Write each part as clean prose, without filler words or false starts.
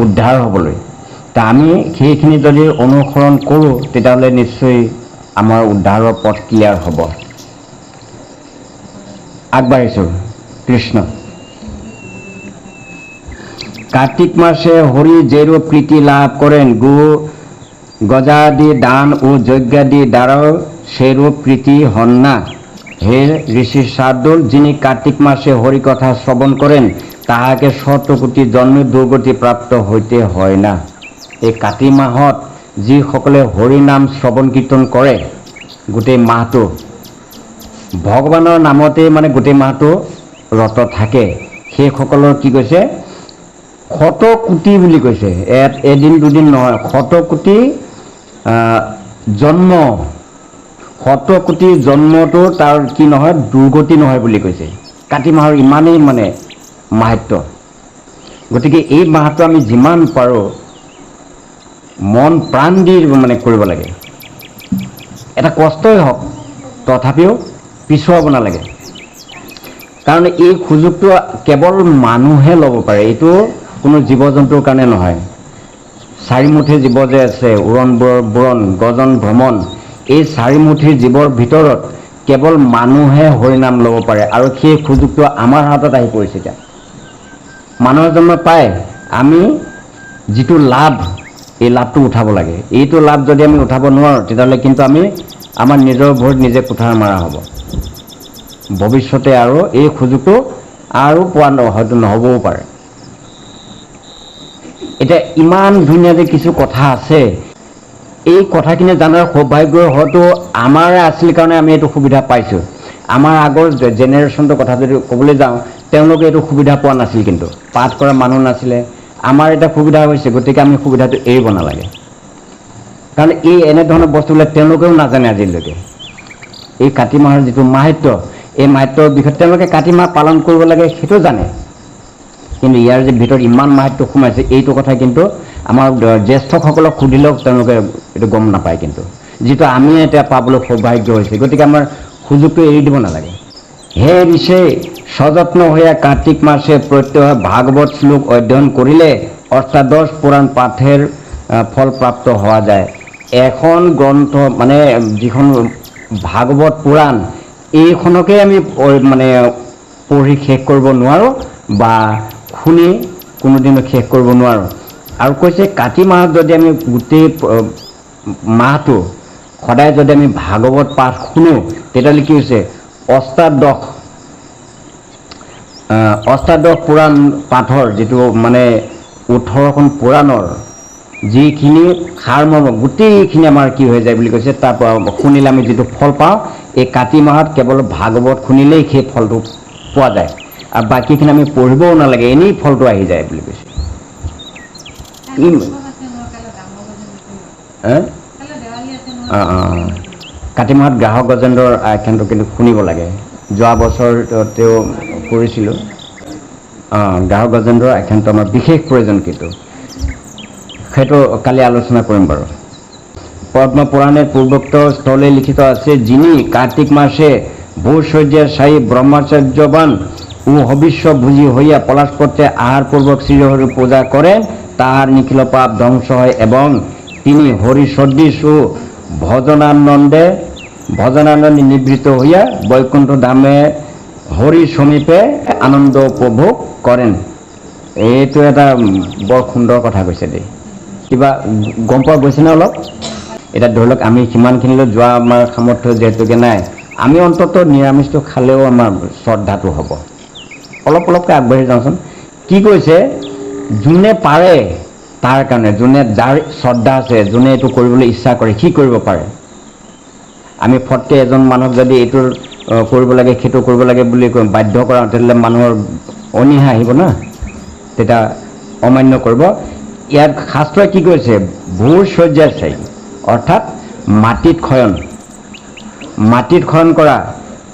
উদ্ধাৰ হ'বলৈ। তা আমি সেইখিনি যদি অনুসৰণ কৰোঁ তেতিয়াহ'লে নিশ্চয় আমাৰ উদ্ধাৰৰ পথ ক্লিয়াৰ হ'ব। আগবাঢ়িছোঁ। কৃষ্ণ। কার্তিক মাসে হরি যেরূপ প্রীতি লাভ করেন গো গজাদি দান ও যজ্ঞাদি দ্বারাও সেরূপ প্রীতি হন না। হে ঋষি শার্দুল, যিনি কার্তিক মাসে হরি কথা শ্রবণ করেন তাহাকে শতকোটি জন্মে দুর্গতি প্রাপ্ত হইতে হয় না। এই কাতি মাহত যিসকলে হৰি নাম শ্ৰৱণ কীৰ্তন কৰে গোটেই মাহটো ভগৱানৰ নামতেই মানে গোটেই মাহটো ৰত থাকে, সেইসকলৰ কি কৈছে শত কোটি বুলি কৈছে। এদিন দুদিন নহয়, শত কোটি জন্ম, শত কোটি জন্মটো তাৰ কি নহয় দুৰ্গতি নহয় বুলি কৈছে। কাতি মাহৰ ইমানেই মানে মাহাত্য। গতিকে এই মাহটো আমি যিমান পাৰোঁ মন প্ৰাণ দি মানে কৰিব লাগে। এটা কষ্টই হওক তথাপিও পিছুৱাব নালাগে, কাৰণ এই সুযোগটো কেৱল মানুহে ল'ব পাৰে, এইটো কোনো জীৱ জন্তুৰ কাৰণে নহয়। চাৰিমুঠি জীৱ যে আছে, উৰণ বুৰণ গজন ভ্ৰমণ, এই চাৰিমুঠি জীৱৰ ভিতৰত কেৱল মানুহে হৰিনাম ল'ব পাৰে, আৰু সেই সুযোগটো আমাৰ হাতত আহি পৰিছে। এতিয়া মানুহৰ জন্ম পায় আমি যিটো লাভ, এই লাভটো উঠাব লাগে। এইটো লাভ যদি আমি উঠাব নোৱাৰোঁ তেতিয়াহ'লে কিন্তু আমি আমাৰ নিজৰ ভৰিত নিজে কুঠাৰ মাৰা হ'ব। ভৱিষ্যতে আৰু এই সুযোগটো আৰু পোৱা হয়তো নহ'বও পাৰে। এতিয়া ইমান ধুনীয়া যে কিছু কথা আছে, এই কথাখিনি জনাৰ সৌভাগ্য হয়তো আমাৰ আছিল কাৰণে আমি এইটো সুবিধা পাইছোঁ। আমাৰ আগৰ জেনেৰেশ্যনটোৰ কথা যদি ক'বলৈ যাওঁ, তেওঁলোকে এইটো সুবিধা পোৱা নাছিল, কিন্তু পাঠ কৰা মানুহ নাছিলে। আমাৰ এটা সুবিধা হৈছে, গতিকে আমি সুবিধাটো এৰিব নালাগে, কাৰণ এই এনেধৰণৰ বস্তুবিলাক তেওঁলোকেও নাজানে আজিলৈকে। এই কাতি মাহৰ যিটো মাহাত্য, এই মাহাত্যৰ বিষয়ে তেওঁলোকে কাতি মাহ পালন কৰিব লাগে সেইটো জানে, কিন্তু ইয়াৰ যে ভিতৰত ইমান মাহাত্য সোমাইছে এইটো কথা কিন্তু আমাৰ জ্যেষ্ঠসকলক সুধিলেও তেওঁলোকে এইটো গম নাপায়, কিন্তু যিটো আমি এতিয়া পাবলৈ সৌভাগ্য হৈছে। গতিকে আমাৰ সুযোগটো এৰি দিব নালাগে। হে ঋষি, সযত্ন হইয়া কার্তিক মাসে প্রত্যহ ভাগবত শ্লোক অধ্যয়ন করিলে অষ্টাদশ পুরাণ পাঠের ফল প্রাপ্ত হওয়া যায়। এখন গ্রন্থ মানে যিখন ভাগৱত পুৰাণ, এইখনকে আমি মানে পঢ়ি শেষ কৰিব নোৱাৰোঁ বা শুনি কোনোদিনো শেষ কৰিব নোৱাৰোঁ। আৰু কৈছে কাতি মাহত যদি আমি গোটেই মাহটো সদায় যদি আমি ভাগৱত পাঠ শুনো তেতিয়াহ'লে কি হৈছে অষ্টাদশ পুৰাণ পাঠৰ যিটো মানে 18খন পুৰাণৰ যিখিনি সাৰমৰ্ম গোটেইখিনি আমাৰ কি হৈ যায় বুলি কৈছে। তাৰ পৰা শুনিলে আমি যিটো ফল পাওঁ, এই কাতি মাহত কেৱল ভাগৱত শুনিলেই সেই ফলটো পোৱা যায়, আৰু বাকীখিনি আমি পঢ়িবও নালাগে, এনেই ফলটো আহি যায় বুলি কৈছে। কাতি মাহত গ্ৰাহক গজেন্দ্ৰৰ আখ্যানটো কিন্তু শুনিব লাগে। যোৱা বছৰ তেওঁ কৰিছিলোঁ। গ্ৰাহক গজেন্দ্ৰৰ আখ্যানটো আমাৰ বিশেষ প্ৰয়োজন, কিন্তু সেইটো কালি আলোচনা কৰিম বাৰু। পদ্ম পুরাণের পূর্বোক্ত স্থলে লিখিত আছে, যিনি কার্তিক মাসে ভূশয্যার সায়ী ব্রহ্মচর্যবান ও হবিষ্য ভুজি হইয়া পলাশপত্রে আহারপূর্বক শ্রীহরির পূজা করেন তাহার নিখিল পাপ ধ্বংস হয় এবং তিনি হরিসদৃশ ও ভজনানন্দে নিবৃত্ত হইয়া বৈকুণ্ঠ ধামে হরি সমীপে আনন্দ উপভোগ করেন। এইটো এটা বৰ সুন্দৰ কথা কৈছে দেই। কিবা গম পোৱা গৈছেনে অলপ? এটা ধৰি লওক আমি সিমানখিনিলৈ যোৱা আমাৰ সামৰ্থ্য যিহেতুকে নাই, আমি অন্ততঃ নিৰামিষটো খালেও আমাৰ শ্ৰদ্ধাটো হ'ব। অলপকৈ আগবাঢ়ি যাওঁচোন। কি কৈছে, যোনে পাৰে তাৰ কাৰণে, যাৰ শ্ৰদ্ধা আছে, যোনে এইটো কৰিবলৈ ইচ্ছা কৰে সি কৰিব পাৰে। আমি ফটকৈ এজন মানুহক যদি এইটো কৰিব লাগে সেইটো কৰিব লাগে বুলি বাধ্য কৰাওঁ তেতিয়াহ'লে মানুহৰ অনীহা আহিব না, তেতিয়া অমান্য কৰিব। ইয়াত শাস্ত্ৰই কি কৈছে, ভূশয্যাৰ চাই অৰ্থাৎ মাটিত শয়ন কৰা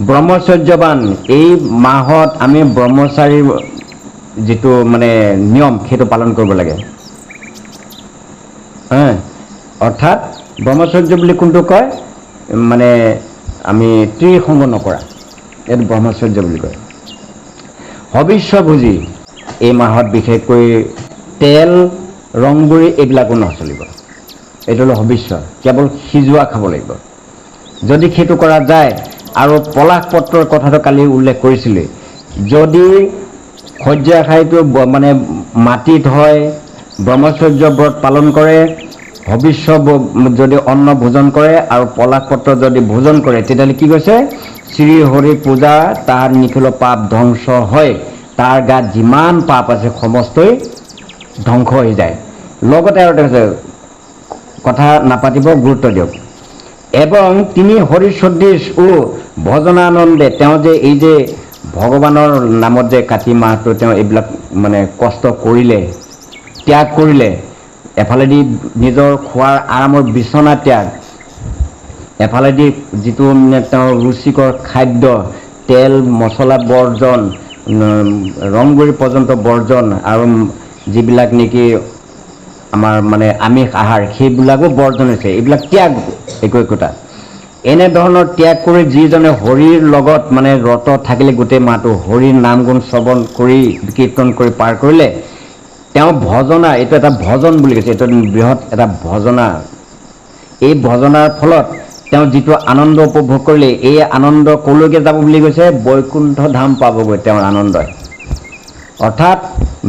ব্ৰহ্মচৰ্যবান। এই মাহত আমি ব্ৰহ্মচাৰীৰ যিটো মানে নিয়ম সেইটো পালন কৰিব লাগে। অৰ্থাৎ ব্ৰহ্মচৰ্য বুলি কোনটো কয়, মানে আমি ত্ৰিসংগ নকৰা, এইটো ব্ৰহ্মচৰ্য বুলি কয়। হবিষ্য ভোজি, এই মাহত বিশেষকৈ তেল ৰংগুৰি এইবিলাকো নচলিব। এইটো হ'ল হবিষ্য, কেৱল সিজোৱা খাব লাগিব। যদি সেইটো কৰা যায়, আৰু পলাশ পত্ৰৰ কথাটো কালি উল্লেখ কৰিছিলে, যদি শয্যাশায়ীটো মানে মাটিত হয়, ব্ৰহ্মচৰ্য ব্ৰত পালন কৰে, হবিষ্য যদি অন্ন ভোজন কৰে আৰু পলাশ পত্ৰ যদি ভোজন কৰে, তেতিয়াহ'লে কি কৈছে? শ্ৰী হৰি পূজা তাৰ নিখিল পাপ ধ্বংস হয়, তাৰ গাত যিমান পাপ আছে সমস্তই ধ্বংস হৈ যায়। লগতে আৰু কৈছে কথা নাপাতিব, গুৰুত্ব দিয়ক। এবং তিনি হৰিসদৃশ ও ভজনানন্দে, তেওঁ যে এই যে ভগৱানৰ নামত যে কাতি মাহটো তেওঁ এইবিলাক মানে কষ্ট কৰিলে, ত্যাগ কৰিলে, এফালেদি নিজৰ খোৱাৰ আৰামৰ বিচনা ত্যাগ, এফালেদি যিটো তেওঁৰ ৰুচিকৰ খাদ্য, তেল মছলা বৰ্জন, ৰংগুৰি পৰ্যন্ত বৰ্জন, আৰু যিবিলাক নেকি আমাৰ মানে আমিষ আহাৰ সেইবিলাকো বৰ্জন হৈছে, এইবিলাক ত্যাগ একোটা। এনেধৰণৰ ত্যাগ কৰি যিজনে হৰিৰ লগত মানে ৰত থাকিলে, গোটেই মাহটো হৰিৰ নাম গুণ শ্ৰৱণ কৰি কীৰ্তন কৰি পাৰ কৰিলে, তেওঁ ভজনা, এইটো এটা ভজন বুলি কৈছে, এইটো বৃহৎ এটা ভজনা। এই ভজনাৰ ফলত তেওঁ যিটো আনন্দ উপভোগ কৰিলে, এই আনন্দ ক'লৈকে যাব বুলি কৈছে? বৈকুণ্ঠ ধাম পাবগৈ তেওঁৰ আনন্দই। অৰ্থাৎ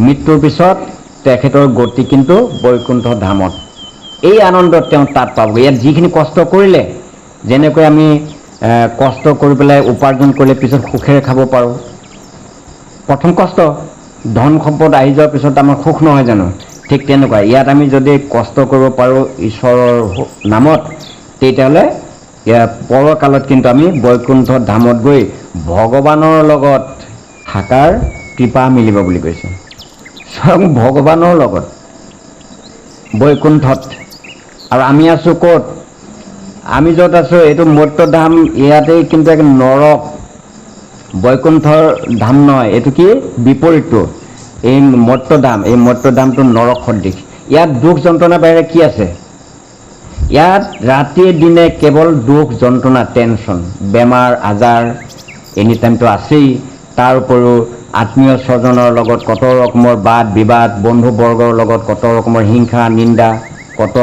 মৃত্যুৰ পিছত তেখেতৰ গতি কিন্তু বৈকুণ্ঠ ধামত। এই আনন্দত তেওঁ তাত পাবগৈ। ইয়াত যিখিনি কষ্ট কৰিলে, যেনেকৈ আমি কষ্ট কৰি পেলাই উপাৰ্জন কৰিলে পিছত সুখেৰে খাব পাৰোঁ, প্ৰথম কষ্ট, ধন সম্পদ আহি যোৱাৰ পিছত আমাৰ সুখ নহয় জানো? ঠিক তেনেকুৱা ইয়াত আমি যদি কষ্ট কৰিব পাৰোঁ ঈশ্বৰৰ নামত, তেতিয়াহ'লে পৰকালত কিন্তু আমি বৈকুণ্ঠ ধামত গৈ ভগৱানৰ লগত থাকাৰ কৃপা মিলিব বুলি কৈছে। স্বয়ং ভগৱানৰ লগত বৈকুণ্ঠত। আৰু আমি আছোঁ ক'ত? আমি য'ত আছোঁ এইটো মৰ্ত্যধাম, ইয়াতেই কিন্তু এক নৰক, বৈকুণ্ঠৰ ধাম নহয়, এইটো কি বিপৰীতটো। এই মৰ্ত্যধাম, এই মৰ্ত্যধামটো নৰক সদৃশ। ইয়াত দুখ যন্ত্ৰণা বাহিৰে কি আছে? ইয়াত ৰাতিয়ে দিনে কেৱল দুখ যন্ত্ৰণা, টেনশ্যন, বেমাৰ আজাৰ এনি টাইমটো আছেই। তাৰ উপৰিও আত্মীয় স্বজনৰ লগত কত ৰকমৰ বাদ বিবাদ, বন্ধুবৰ্গৰ লগত কত ৰকমৰ হিংসা নিন্দা, কত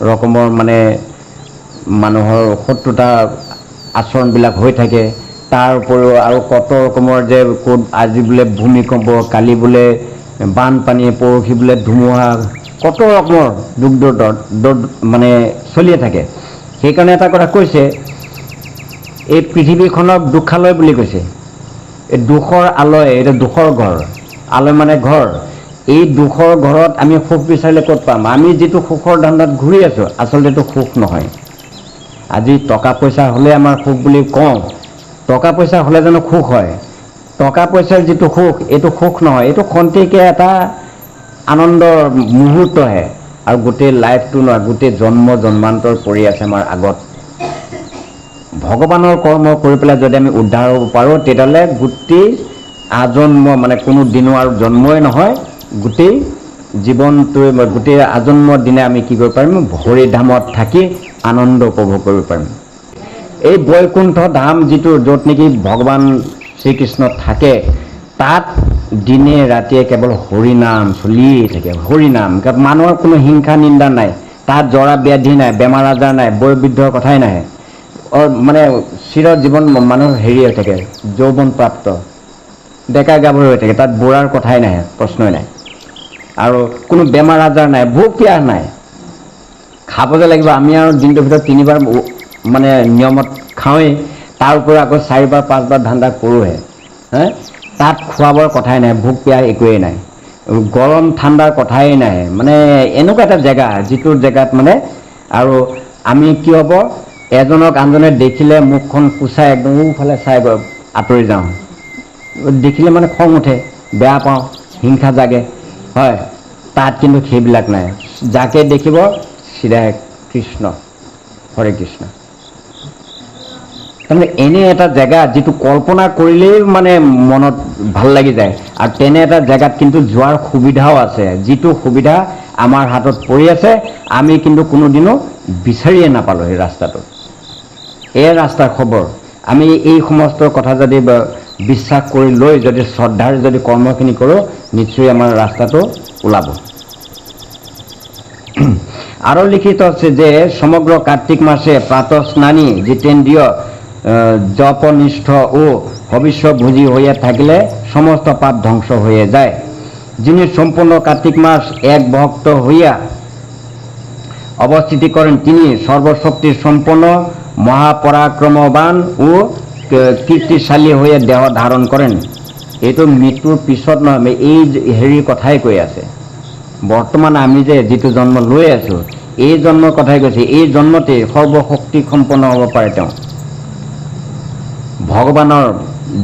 ৰকমৰ মানে মানুহৰ শত্ৰুতা আচৰণবিলাক হৈ থাকে। তাৰ উপৰিও আৰু কত ৰকমৰ যে ক'ত আজি বোলে ভূমিকম্প, কালি বোলে বানপানী, পৰহি বোলে ধুমুহা, কত ৰকমৰ দুখ দৰ্দ মানে চলিয়ে থাকে। সেইকাৰণে এটা কথা কৈছে, এই পৃথিৱীখনক দুখালয় বুলি কৈছে। এই দুখৰ আলয়, এইটো দুখৰ ঘৰ, আলয় মানে ঘৰ। এই দুখৰ ঘৰত আমি সুখ বিচাৰিলে ক'ত পাম? আমি যিটো সুখৰ ধান্দাত ঘূৰি আছোঁ, আচলতে এইটো সুখ নহয়। আজি টকা পইচা হ'লে আমাৰ সুখ বুলি কওঁ, টকা পইচা হ'লে জানো সুখ হয়? টকা পইচাৰ যিটো সুখ, এইটো সুখ নহয়, এইটো খন্তেকীয়া এটা আনন্দৰ মুহূৰ্তহে, আৰু গোটেই লাইফটো নহয়, গোটেই জন্ম জন্মান্তৰ পৰি আছে আমাৰ আগত। ভগৱানৰ কৰ্ম কৰি পেলাই যদি আমি উদ্ধাৰ হ'ব পাৰোঁ, তেতিয়াহ'লে গোটেই আজন্ম মানে কোনো দিনো আৰু জন্মই নহয়, গোটেই জীৱনটোৱে গোটেই আজন্ম দিনে আমি কি কৰিব পাৰিম? হৰিধামত থাকি আনন্দ উপভোগ কৰিব পাৰিম। এই বৈকুণ্ঠ ধাম যিটো, য'ত নেকি ভগৱান শ্ৰীকৃষ্ণ থাকে, তাত দিনে ৰাতিয়ে কেৱল হৰিনাম চলিয়ে থাকে, হৰিনাম। মানুহৰ কোনো হিংসা নিন্দা নাই, তাত জৰা ব্যাধি নাই, বেমাৰ আজাৰ নাই, বয়োবৃদ্ধৰ কথাই নাহে। মানে চিৰ জীৱন মানুহৰ হেৰি হৈ থাকে, যৌৱন প্ৰাপ্ত, ডেকা গাভৰু হৈ থাকে, তাত বুঢ়াৰ কথাই নাহে, প্ৰশ্নই নাই। আৰু কোনো বেমাৰ আজাৰ নাই, ভোক পিয়াহ নাই। খাব যে লাগিব, আমি আৰু দিনটোৰ ভিতৰত 3 বাৰ মানে নিয়মত খাওঁৱেই, তাৰ উপৰি আকৌ 4 বাৰ 5 বাৰ ধান্দা কৰোঁহে। তাত খোৱা বোৱাৰ কথাই নাই, ভোক পিয়াহ একোৱেই নাই, গৰম ঠাণ্ডাৰ কথাই নাই। মানে এনেকুৱা এটা জেগা, যিটো জেগাত মানে আৰু আমি কি হ'ব, এজনক আনজনে দেখিলে মুখখন কোচাই একদম ওফালে চাই আঁতৰি যাওঁ। দেখিলে মানে খং উঠে, বেয়া পাওঁ, হিংসা জাগে, হয়। তাত কিন্তু সেইবিলাক নাই। যাকে দেখিব চিধাই কৃষ্ণ, হৰে কৃষ্ণ। তাৰমানে এনে এটা জেগা, যিটো কল্পনা কৰিলেই মানে মনত ভাল লাগি যায়। আৰু তেনে এটা জেগাত কিন্তু যোৱাৰ সুবিধাও আছে, যিটো সুবিধা আমাৰ হাতত পৰি আছে, আমি কিন্তু কোনোদিনো বিচাৰিয়ে নাপালোঁ সেই ৰাস্তাটো। এই ৰাস্তাৰ খবৰ আমি এই সমস্ত কথা যদি বিশ্বাস কৰি লৈ যদি শ্ৰদ্ধাৰ যদি কৰ্মখিনি কৰোঁ, নিশ্চয় আমাৰ ৰাস্তাটো ওলাব। আরও লিখিত আছে যে সমগ্র কার্তিক মাসে প্রাতঃস্নানী জিতেন্দ্রীয় জপনিষ্ঠ ও ভবিষ্যভোজী হইয়া থাকিলে সমস্ত পাপ ধ্বংস হয়ে যায়। যিনি সম্পূর্ণ কার্তিক মাস এক ভক্ত হইয়া অবস্থিতি করেন তিনি সর্বশক্তি সম্পন্ন মহাপরাক্রমবান ও কীর্তিশালী হয়ে দেহ ধারণ করেন। এইটো মৃত্যুৰ পিছত নহয়, এই হেৰিৰ কথাই কৈ আছে। বৰ্তমান আমি যে যিটো জন্ম লৈ আছো এই জন্মৰ কথাই কৈছে। এই জন্মতে সৰ্বশক্তি সম্পন্ন হ'ব পাৰে তেওঁ। ভগৱানৰ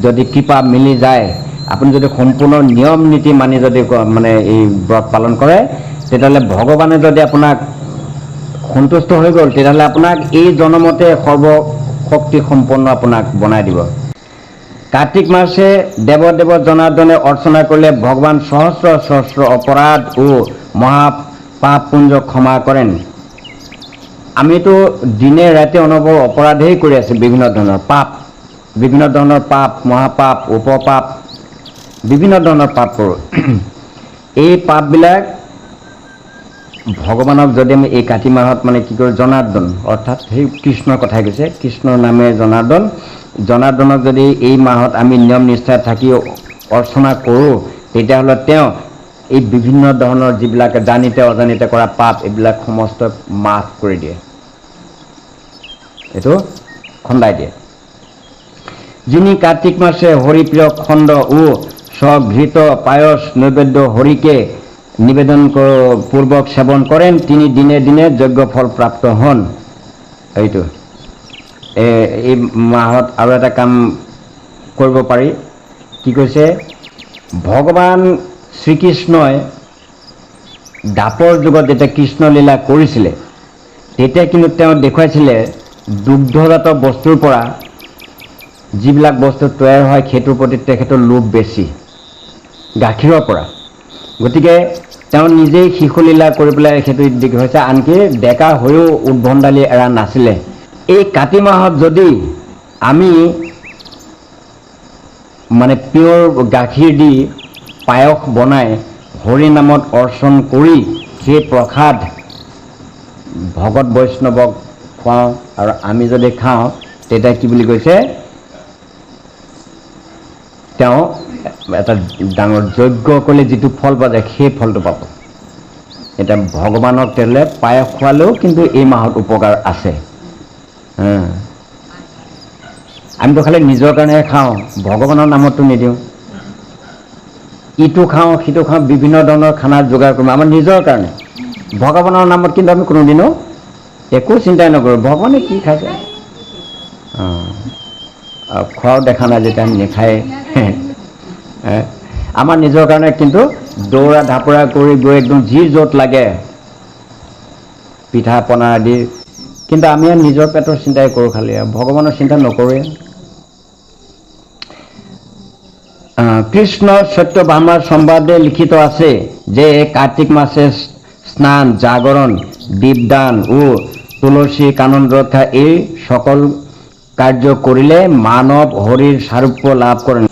যদি কৃপা মিলি যায়, আপুনি যদি সম্পূৰ্ণ নিয়ম নীতি মানি যদি মানে এই ব্ৰত পালন কৰে, তেতিয়াহ'লে ভগৱানে যদি আপোনাক সন্তুষ্ট হৈ গ'ল, তেতিয়াহ'লে আপোনাক এই জন্মতে সৰ্বশক্তি সম্পন্ন আপোনাক বনাই দিব। কাৰ্তিক মাসে দেৱদেৱ জনাৰ্দনে অৰ্চনা কৰিলে ভগৱান সহস্ৰ সহস্ৰ অপৰাধ ও মহাপাপপুঞ্জ ক্ষমা কৰেন। আমিতো দিনে ৰাতে অনবৰত অপৰাধেই কৰি আছো, বিভিন্ন ধৰণৰ পাপ, মহাপাপ, উপপাপ, বিভিন্ন ধৰণৰ পাপ কৰোঁ। এই পাপবিলাক ভগৱানক যদি আমি এই কাতি মাহত মানে কি কৰোঁ, জনাৰ্দন অৰ্থাৎ সেই কৃষ্ণৰ কথাই কৈছে, কৃষ্ণৰ নামে জনাৰ্দনক যদি এই মাহত আমি নিয়ম নিষ্ঠাৰে থাকি অৰ্চনা কৰোঁ, তেতিয়াহ'লে তেওঁ এই বিভিন্ন ধৰণৰ যিবিলাক জানিতে অজানিতে কৰা পাপ এইবিলাক সমস্ত মাফ কৰি দিয়ে, এইটো খণ্ডাই দিয়ে। যিনি কার্তিক মাসে হরিপ্রিয় খণ্ড ও স্বঘৃত পায়স নৈবেদ্য হরিকে নিবেদন পূর্বক সেবন করেন তিনি দিনে দিনে যজ্ঞ ফল প্রাপ্ত হন। এইটো এই মাহত আৰু এটা কাম কৰিব পাৰি। কি কৈছে, ভগৱান শ্ৰীকৃষ্ণই দাপৰ যুগত যেতিয়া কৃষ্ণলীলা কৰিছিলে তেতিয়া কিন্তু তেওঁ দেখুৱাইছিলে দুগ্ধজাত বস্তুৰ পৰা যিবিলাক বস্তু তৈয়াৰ হয় সেইটোৰ প্ৰতি তেখেতৰ লোভ বেছি, গাখীৰৰ পৰা। গতিকে তেওঁ নিজেই শিশুলীলা কৰি পেলাই সেইটো দেখুৱাইছে, আনকি ডেকা হৈও উদ্ভণ্ডালি এৰা নাছিলে। এই কাতি মাহত যদি আমি মানে পিয়ৰ গাখীৰ দি পায়স বনাই হৰি নামত অৰ্চন কৰি সেই প্ৰসাদ ভগত বৈষ্ণৱক খুৱাওঁ আৰু আমি যদি খাওঁ, তেতিয়া কি বুলি কৈছে, তেওঁ এটা ডাঙৰ যজ্ঞ কৰিলে যিটো ফল পোৱা যায় সেই ফলটো পাব। এতিয়া ভগৱানক তেলে পায়স খোৱালেও কিন্তু এই মাহত উপকাৰ আছে। আমিতো খালি নিজৰ কাৰণে খাওঁ, ভগৱানৰ নামতো নিদিওঁ। ইটো খাওঁ সিটো খাওঁ, বিভিন্ন ধৰণৰ খানা যোগাৰ কৰোঁ আমাৰ নিজৰ কাৰণে। ভগৱানৰ নামত কিন্তু আমি কোনোদিনো একো চিন্তাই নকৰোঁ, ভগৱানে কি খাইছে খোৱাও দেখা নাই যেতিয়া আমি নেখায়। আমাৰ নিজৰ কাৰণে কিন্তু দৌৰা ঢাপৰা কৰি গৈ একদম যি য'ত লাগে পিঠা পনা আদি, কিন্তু আমি নিজৰ পেটৰ চিন্তাই কৰোঁ খালি, ভগৱানৰ চিন্তা নকৰোঁৱে। কৃষ্ণ সত্যভামাৰ সম্বাদে লিখিত আছে যে কাৰ্তিক মাসে স্নান, জাগৰণ, দীপদান ও তুলসী কানন ৰক্ষা এই সকল কাৰ্য কৰিলে মানৱ হৰিৰ সাৰূপ্য লাভ কৰেন।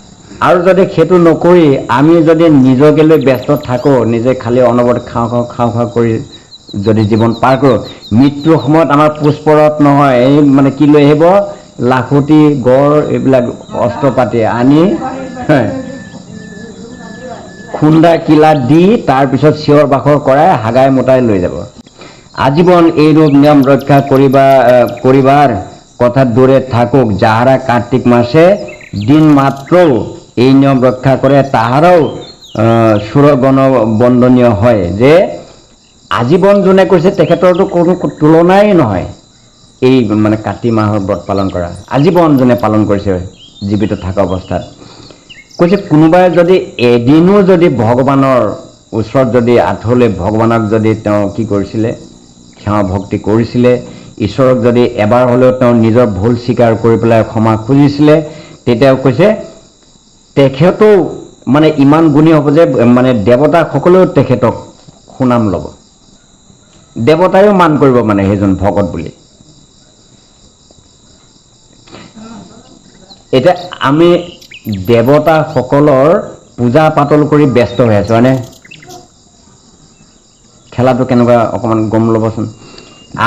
আৰু যদি সেইটো নকৰি আমি যদি নিজকে লৈ ব্যস্ত থাকোঁ, নিজে খালি অনবৰত খাওঁ কৰি যদি জীৱন পাৰ কৰোঁ, মৃত্যুৰ সময়ত আমাৰ পুষ্পৰত নহয় এই মানে কি লৈ আহিব, লাখুটি গড় এইবিলাক অস্ত্ৰ পাতি আনি খুন্দা কিলা দি তাৰপিছত চিঞৰ বাখৰ কৰাই হাগাই মোটাই লৈ যাব। আজীবন এইরূপ নিয়ম রক্ষা করিবার কথা দূরে থাকুক। যাহারা কার্তিক মাসে দিন মাত্র এই নিয়ম রক্ষা করে তাহারাও সুরগণ বন্দনীয় হয়। যে আজীবন যোনে কৈছে তেখেতৰতো কোনো তুলনাই নহয় এই মানে কাতি মাহৰ ব্ৰত পালন কৰা। আজীবন যোনে পালন কৰিছে জীৱিত থকা অৱস্থাত, কৈছে কোনোবাই যদি এদিনো যদি ভগৱানৰ ওচৰত যদি আঁঠলে ভগৱানক যদি তেওঁ কি কৰিছিলে, সেৱা ভক্তি কৰিছিলে, ঈশ্বৰক যদি এবাৰ হ'লেও তেওঁ নিজৰ ভুল স্বীকাৰ কৰি পেলাই ক্ষমা খুজিছিলে, তেতিয়া কৈছে তেখেতো মানে ইমান গুণী হ'ব যে মানে দেৱতাসকলেও তেখেতক সুনাম ল'ব, দেৱতায়ো মান কৰিব মানে সেইজন ভকত বুলি। এতিয়া আমি দেৱতাসকলৰ পূজা পাতল কৰি ব্যস্ত হৈ আছো হয়নে? খেলাটো কেনেকুৱা অকণমান গম ল'বচোন।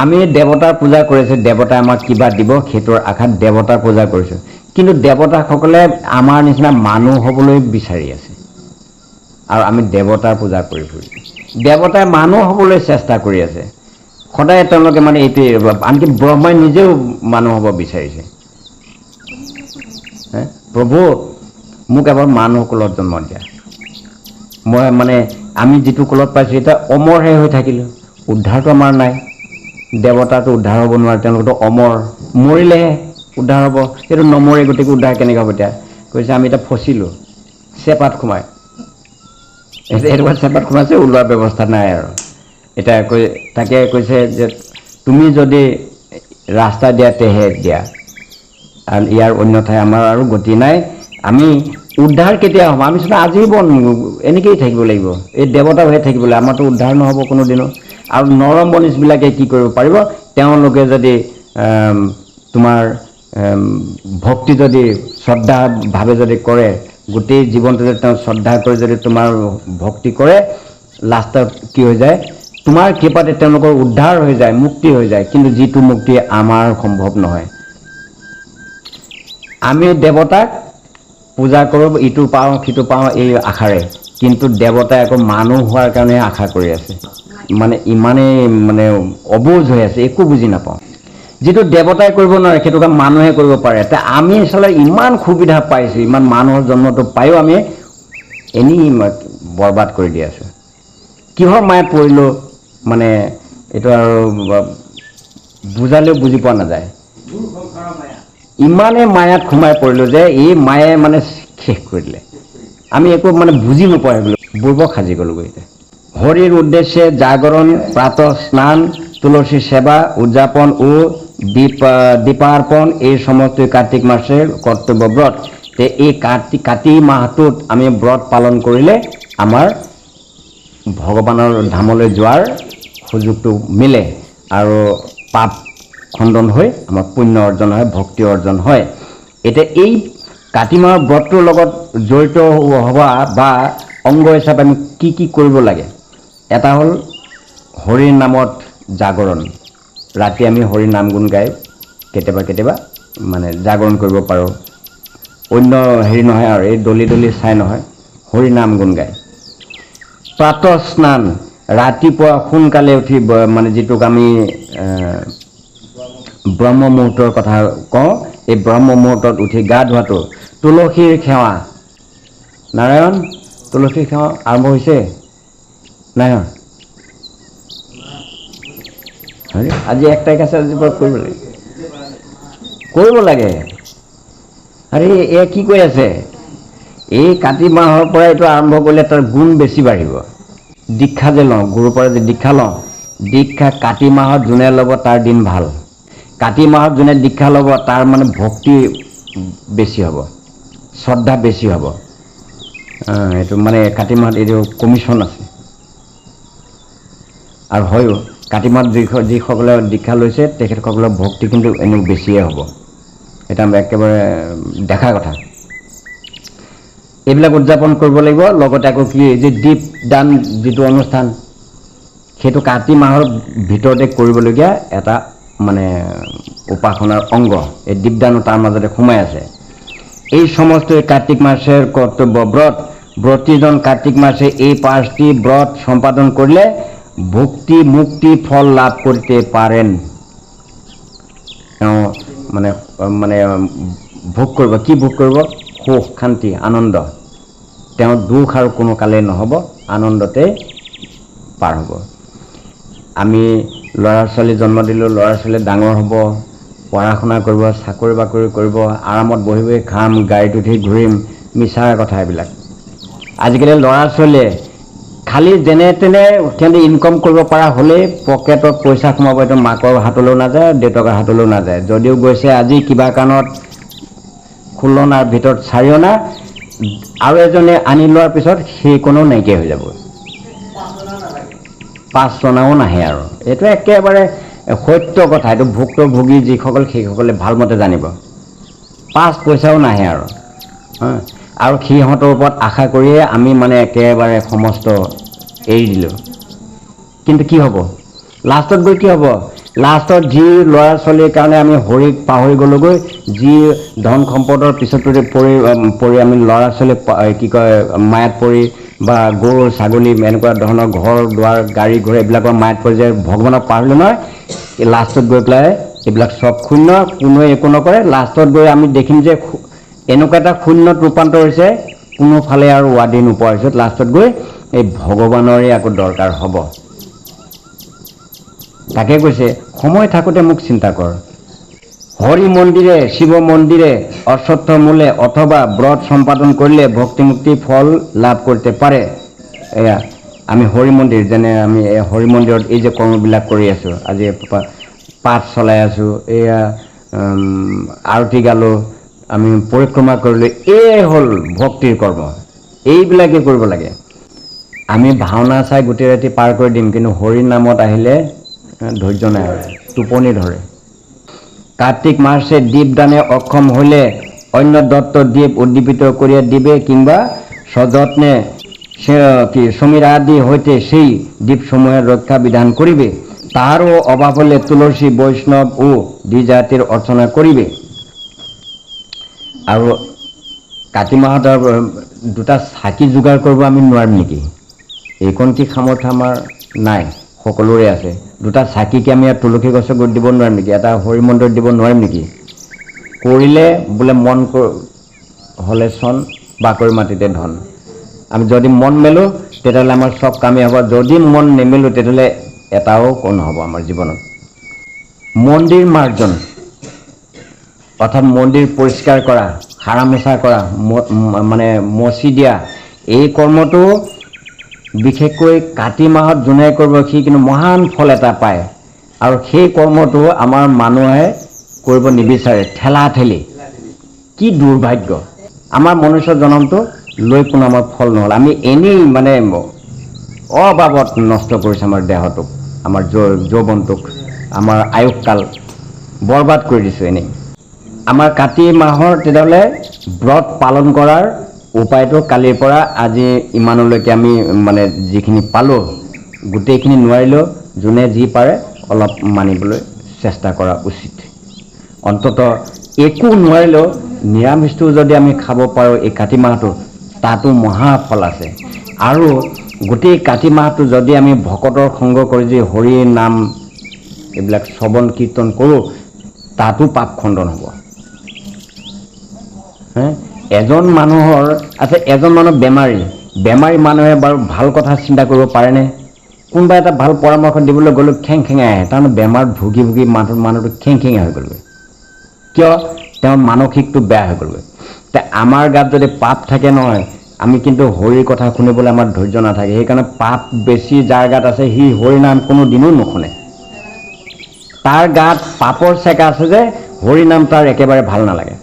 আমি দেৱতাৰ পূজা কৰিছোঁ, দেৱতাই আমাক কিবা দিব সেইটোৰ আশাত দেৱতাৰ পূজা কৰিছোঁ, কিন্তু দেৱতাসকলে আমাৰ নিচিনা মানুহ হ'বলৈ বিচাৰি আছে আৰু আমি দেৱতাৰ পূজা কৰি ফুৰিছোঁ। দেৱতাই মানুহ হ'বলৈ চেষ্টা কৰি আছে, সদায় তেওঁলোকে মানে এইটোৱে, আনকি ব্ৰহ্মাই নিজেও মানুহ হ'ব বিচাৰিছে। প্ৰভু মোক এবাৰ মানুহ কুলত জন্ম দিয়া, মই মানে আমি যিটো কুলত পাইছোঁ এতিয়া অমৰহে হৈ থাকিলোঁ, উদ্ধাৰটো আমাৰ নাই। দেৱতাটো উদ্ধাৰ হ'ব নোৱাৰে, তেওঁলোকতো অমৰ, মৰিলেহে উদ্ধাৰ হ'ব, সেইটো নমৰে, গতিকে উদ্ধাৰ কেনেকৈ হ'ব? এতিয়া কৈছে আমি এতিয়া ফচিলোঁ চেপাত সোমাই, এনেকুৱা চেপাত সোমাইছে, ওলোৱাৰ ব্যৱস্থা নাই আৰু। এতিয়া তাকে কৈছে যে তুমি যদি ৰাস্তা দিয়া তেহে দিয়া, আৰু ইয়াৰ অন্যথাই আমাৰ আৰু গতি নাই। আমি উদ্ধাৰ কেতিয়া হ'ব? আমি চোন আজীৱন এনেকৈয়ে থাকিব লাগিব, এই দেৱতা হৈ থাকিব লাগিব, আমাৰতো উদ্ধাৰ নহ'ব কোনোদিনো। আৰু নৰম মনীষবিলাকে কি কৰিব পাৰিব? তেওঁলোকে যদি তোমাৰ ভক্তি যদি শ্ৰদ্ধাভাৱে যদি কৰে, গোটেই জীৱনটো যদি তেওঁ শ্ৰদ্ধা কৰি যদি তোমাৰ ভক্তি কৰে, লাষ্টত কি হৈ যায়? তোমাৰ কৃপাতে তেওঁলোকৰ উদ্ধাৰ হৈ যায়, মুক্তি হৈ যায়, কিন্তু যিটো মুক্তি আমাৰ সম্ভৱ নহয়। আমি দেৱতাক পূজা কৰোঁ, ইটো পাওঁ সিটো পাওঁ এই আশাৰে, কিন্তু দেৱতাই আকৌ মানুহ হোৱাৰ কাৰণে আশা কৰি আছে। মানে ইমানেই মানে অবুজ হৈ আছে, একো বুজি নাপাওঁ। যিটো দেৱতাই কৰিব নোৱাৰে সেইটো কাম মানুহে কৰিব পাৰে। তে আমি আচলতে ইমান সুবিধা পাইছোঁ, ইমান মানুহৰ জন্মটো পায়ো আমি এনেই বৰবাদ কৰি দি আছোঁ। কিহৰ মায়াত পৰিলোঁ মানে এইটো আৰু বুজালেও বুজি পোৱা নাযায়। ইমানেই মায়াত সোমাই পৰিলোঁ যে এই মায়ে মানে শেষ কৰি দিলে, আমি একো মানে বুজি নোপোৱা হৈ গ'লো, বুৰ্বক সাজি গ'লোগৈ। হৰিৰ উদ্দেশ্যে জাগৰণ, প্ৰাতঃ স্নান, তুলসী সেৱা উদযাপন ও দীপাৰ্পণ, এই সমস্ত কাৰ্তিক মাসেৰ কৰ্তব্য ব্ৰত। এই কাতি মাহটোত আমি ব্ৰত পালন কৰিলে আমাৰ ভগৱানৰ ধামলৈ যোৱাৰ সুযোগটো মিলে আৰু পাপ খণ্ডন হৈ আমাৰ পুণ্য অৰ্জন হয়, ভক্তি অৰ্জন হয়। এতিয়া এই কাতি মাহৰ ব্ৰতটোৰ লগত জড়িত হোৱা বা অংগ হিচাপে আমি কি কি কৰিব লাগে? এটা হ'ল হৰিৰ নামত জাগৰণ, ৰাতি আমি হৰিৰ নাম গুণ গাই কেতিয়াবা কেতিয়াবা মানে জাগৰণ কৰিব পাৰোঁ। অন্য হেৰি নহয় আৰু এই দলি দলি চাই নহয়, হৰি নাম গুণ গায়। প্ৰাতঃ স্নান, ৰাতিপুৱা সোনকালে উঠি মানে যিটোক আমি ব্ৰহ্ম মুহূৰ্তৰ কথা কওঁ, এই ব্ৰহ্ম মুহূৰ্তত উঠি গা ধোৱাটো। তুলসীৰ সেৱা, নাৰায়ণ তুলসীৰ সেৱা আৰম্ভ হৈছে নাই? আজি 1 তাৰিখ আছে, আজিৰ পৰা কৰিব লাগে। আৰে এয়া কি কৈ আছে? এই কাতি মাহৰ পৰা এইটো আৰম্ভ কৰিলে তাৰ গুণ বেছি বাঢ়িব। দীক্ষা যে লওঁ, গুৰুৰ পৰা যে দীক্ষা লওঁ, দীক্ষা কাতি মাহত যোনে ল'ব তাৰ দিন ভাল। কাতি মাহত যোনে দীক্ষা ল'ব তাৰ মানে ভক্তি বেছি হ'ব, শ্ৰদ্ধা বেছি হ'ব। এইটো মানে কাতি মাহত এইটো কমিশ্যন আছে। আৰু হয়ো কাতি মাহত যিসকলে দীক্ষা লৈছে তেখেতসকলৰ ভক্তি কিন্তু এনেও বেছিয়ে হ'ব, এটা একেবাৰে দেখা কথা। এইবিলাক উদযাপন কৰিব লাগিব। লগতে আকৌ কি যে দীপদান যিটো অনুষ্ঠান, সেইটো কাতি মাহৰ ভিতৰতে কৰিবলগীয়া এটা মানে উপাসনাৰ অংগ। এই দীপদানো তাৰ মাজতে সোমাই আছে। এই সমস্ত কার্তিক মাসের কর্তব্য ব্রত। ব্রতীজন কার্তিক মাসে এই 5টি ব্রত সম্পাদন করলে ভক্তি মুক্তি ফল লাভ করতে পারেন। মানে মানে ভোগ করব, কি ভোগ করব? সুখ, শান্তি, আনন্দ। দুখ আর কোনো কালে নহব, আনন্দতে পার হব। আমি ল'ৰা ছোৱালী জন্ম দিলোঁ, ল'ৰা ছোৱালী ডাঙৰ হ'ব, পঢ়া শুনা কৰিব, চাকৰি বাকৰি কৰিব, আৰামত বহি বহি খাম, গাড়ীত উঠি ঘূৰিম, মিছা কথা এইবিলাক। আজিকালি ল'ৰা ছোৱালীয়ে খালি যেনে তেনে সিহঁতে ইনকম কৰিব পৰা হ'লেই পকেটত পইচা সোমাব, এইটো মাকৰ হাতলৈও নাযায়, দেউতাকৰ হাতলৈও নাযায়। যদিও গৈছে আজি কিবা কাৰণত 16 অনাৰ ভিতৰত 4 অনা, আৰু এজনে আনি লোৱাৰ পিছত সেইকণো নাইকিয়া হৈ যাব, 5 অনাও নাহে। আৰু এইটো একেবাৰে সত্য কথা। এইটো ভুক্তভোগী যিসকল সেইসকলে ভালমতে জানিব, 5 পইচাও নাহে আৰু সিহঁতৰ ওপৰত আশা কৰিয়ে আমি মানে একেবাৰে সমস্ত এৰি দিলোঁ। কিন্তু কি হ'ব লাষ্টত গৈ কি হ'ব লাষ্টত যি ল'ৰা ছোৱালীৰ কাৰণে আমি হৰিক পাহৰি গ'লোগৈ যি ধন সম্পদৰ পিছত পৰি আমি ল'ৰা ছোৱালী কি কয় মায়াত পৰি বা গৰু ছাগলী এনেকুৱা ধৰণৰ ঘৰ দুৱাৰ গাড়ী ঘোঁৰা এইবিলাকৰ মায়াত পৰি যে ভগৱানক পাহৰিলো নহয় লাষ্টত গৈ পেলাই এইবিলাক চব শূন্য কোনোৱে একো নকৰে লাষ্টত গৈ আমি দেখিম যে এনেকুৱা এটা শূন্যত ৰূপান্তৰ হৈছে কোনোফালে আৰু ৱাদি নোপোৱাৰ পিছত লাষ্টত গৈ এই ভগৱানৰে আকৌ দৰকাৰ হ'ব তাকে কৈছে সময় থাকোঁতে মোক চিন্তা কৰ হৰি মন্দিৰে শিৱ মন্দিৰে অশ্বত্থ মূলে অথবা ব্ৰত সম্পাদন কৰিলে ভক্তি মুক্তি ফল লাভ কৰিতে পাৰে এয়া আমি হৰি মন্দিৰ যেনে আমি হৰি মন্দিৰত এই যে কৰ্মবিলাক কৰি আছোঁ আজি পাঠ চলাই আছোঁ এয়া আৰতি গালোঁ আমি পৰিক্ৰমা কৰিলোঁ এই হ'ল ভক্তিৰ কৰ্ম এইবিলাকে কৰিব লাগে আমি ভাওনা চাই গোটেই ৰাতি পাৰ কৰি দিম কিন্তু হৰি নামত আহিলে ধৈৰ্য নাই টোপনি ধৰে কাৰ্তিক মাসে দীপদানে অক্ষম হলে অন্য দত্ত দীপ উদ্দীপিত করিয়া দিবে কিংবা সযত্নে কি সমীর আদি হইতে সেই দ্বীপসমূহের রক্ষা বিধান করিবে তাহারও অভাব হলে তুলসী বৈষ্ণব ও দ্বিজাতির অর্চনা করিবে আৰু কাতি মাহত দুটা চাকি যোগাৰ কৰিব আমি নোৱাৰিম নেকি এইকণ কি সামৰ্থ্য আমাৰ নাই সকলোৰে আছে দুটা চাকিকে আমি তুলসী গছৰ গুৰিত দিব নোৱাৰিম নেকি এটা হৰি মন্দিৰত দিব নোৱাৰিম নেকি কৰিলে বোলে মন হ'লে চন বাকৰি মাটিতে ধন আমি যদি মন মেলো তেতিয়াহ'লে আমাৰ চব কামেই হ'ব যদি মন নেমেলো তেতিয়াহ'লে এটাও নহ'ব আমাৰ জীৱনত মন্দিৰ মাৰ্জন অৰ্থাৎ মন্দিৰ পৰিষ্কাৰ কৰা সাৰা মোচা কৰা মানে মচি দিয়া এই কৰ্মটো বিশেষকৈ কাতি মাহত যোনে কৰিব সি কিন্তু মহান ফল এটা পায় আৰু সেই কৰ্মটো আমাৰ মানুহে কৰিব নিবিচাৰে ঠেলা ঠেলি কি দুৰ্ভাগ্য আমাৰ মনুষ্য জনমটো লৈ কোনো আমাৰ ফল নহ'ল আমি এনেই মানে অবাবত নষ্ট কৰিছে আমাৰ দেহটোক আমাৰ যৌৱনটোক আমাৰ আয়ুসকাল বৰবাদ কৰি দিছোঁ এনেই আমাৰ কাতি মাহৰ তেতিয়াহ'লে ব্ৰত পালন কৰাৰ উপায়টো কালিৰ পৰা আজি ইমানলৈকে আমি মানে যিখিনি পালোঁ গোটেইখিনি নোৱাৰিলেও যোনে যি পাৰে অলপ মানিবলৈ চেষ্টা কৰা উচিত অন্ততঃ একো নোৱাৰিলেও নিৰামিষটো যদি আমি খাব পাৰোঁ এই কাতি মাহটো তাতো মহাফল আছে আৰু গোটেই কাতি মাহটো যদি আমি ভকতৰ সংগ কৰি যে হৰি নাম এইবিলাক শ্ৰৱণ কীৰ্তন কৰোঁ তাতো পাপ খণ্ডন হ'ব এজন মানুহৰ আছে এজন মানুহ বেমাৰী মানুহে বাৰু ভাল কথা চিন্তা কৰিব পাৰেনে কোনোবা এটা ভাল পৰামৰ্শ দিবলৈ গ'লে খেংখেঙাই আহে তাৰমানে বেমাৰত ভুগি মানুহটো খেংখেঙাই হৈ গ'লগৈ কিয় তেওঁৰ মানসিকটো বেয়া হৈ গ'লগৈ তে আমাৰ গাত যদি পাপ থাকে নহয় আমি কিন্তু হৰিৰ কথা শুনিবলৈ আমাৰ ধৈৰ্য নাথাকে সেইকাৰণে পাপ বেছি যাৰ গাত আছে সি হৰি নাম কোনো দিনো নুশুনে তাৰ গাত পাপৰ চেকা আছে যে হৰি নাম তাৰ একেবাৰে ভাল নালাগে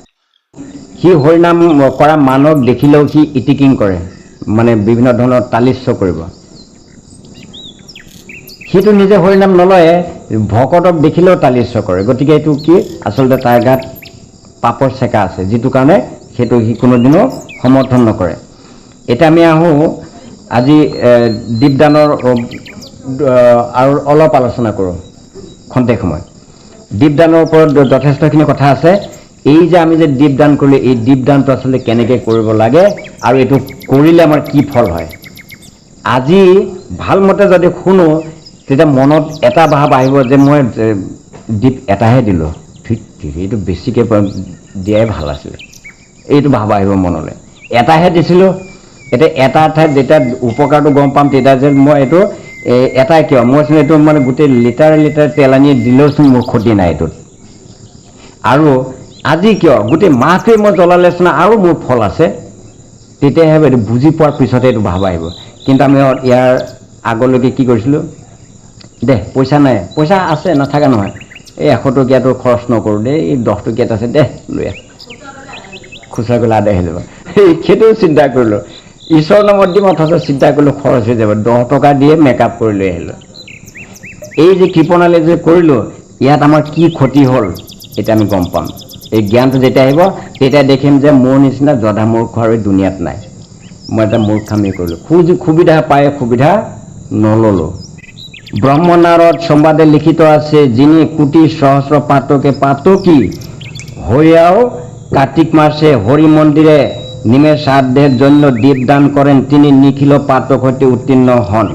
সি হৰি নাম কৰা মানুহক দেখিলেও সি ইটিকিং কৰে মানে বিভিন্ন ধৰণৰ তালিস্য কৰিব সিটো নিজে হৰি নাম নলয় ভকতক দেখিলেও তালিস্য কৰে গতিকে এইটো কি আচলতে তাৰ গাত পাপৰ চেকা আছে যিটো কাৰণে সেইটো সি কোনোদিনো সমৰ্থন নকৰে এটা আমি আহোঁ আজি দীপদানৰ আৰু অলপ আলোচনা কৰোঁ খন্তেক সময় দীপদানৰ ওপৰত যথেষ্টখিনি কথা আছে এই যে আমি যে দীপদান কৰিলে এই দীপদানটো আচলতে কেনেকৈ কৰিব লাগে আৰু এইটো কৰিলে আমাৰ কি ফল হয় আজি ভালমতে যদি শুনো তেতিয়া মনত এটা ভাৱ আহিব যে মই দীপ এটাহে দিলোঁ ঠিক এইটো বেছিকৈ দিয়াই ভাল আছিলে এইটো ভাৱ আহিব মনলৈ এটাহে দিছিলোঁ এতিয়া এটা ঠাইত যেতিয়া উপকাৰটো গম পাম তেতিয়া যে মই এইটো এটাই কিয় মইচোন এইটো মানে গোটেই লিটাৰ তেল আনি দিলেওচোন মোৰ ক্ষতি নাই এইটোত আৰু আজি কিয় গোটেই মাহটোৱে মই জ্বলালেচোন আৰু মোৰ ফল আছে তেতিয়াহে এইটো বুজি পোৱাৰ পিছতে এইটো ভাৱ আহিব কিন্তু আমি ইয়াৰ আগলৈকে কি কৰিছিলোঁ দে পইচা নাই পইচা আছে নাথাকা নহয় এই 100 টকীয়াটো খৰচ নকৰোঁ দেই এই 10 টকীয়াত আছে দে লৈ আহ খুচৰা গ'লে আদায় হৈ যাব সেইটো চিন্তা কৰিলোঁ ঈশ্বৰৰ নামত দিম অথচ চিন্তা কৰিলোঁ খৰচ হৈ যাব 10 টকা দিয়ে মেকআপ কৰি লৈ আহিলোঁ এই যে কৃপণালি যে কৰিলোঁ ইয়াত আমাৰ কি ক্ষতি হ'ল এতিয়া আমি গম পাম এই জ্ঞানটো যেতিয়া আহিব তেতিয়া দেখিম যে মোৰ নিচিনা জধা মূৰ্খ আৰু দুনিয়াত নাই মই এটা মূৰ্খামি কৰিলোঁ সুবিধা পাই সুবিধা নললোঁ ব্রহ্মনারদ সংবাদে লিখিত আছে, যিনি কোটি সহস্র পাতকে পাতকি হইয়াও কার্তিক মাসে হরি মন্দিরে নিমেষার্ধের জন্য দীপদান করেন, তিনি নিখিল পাতক হইতে উত্তীৰ্ণ হন।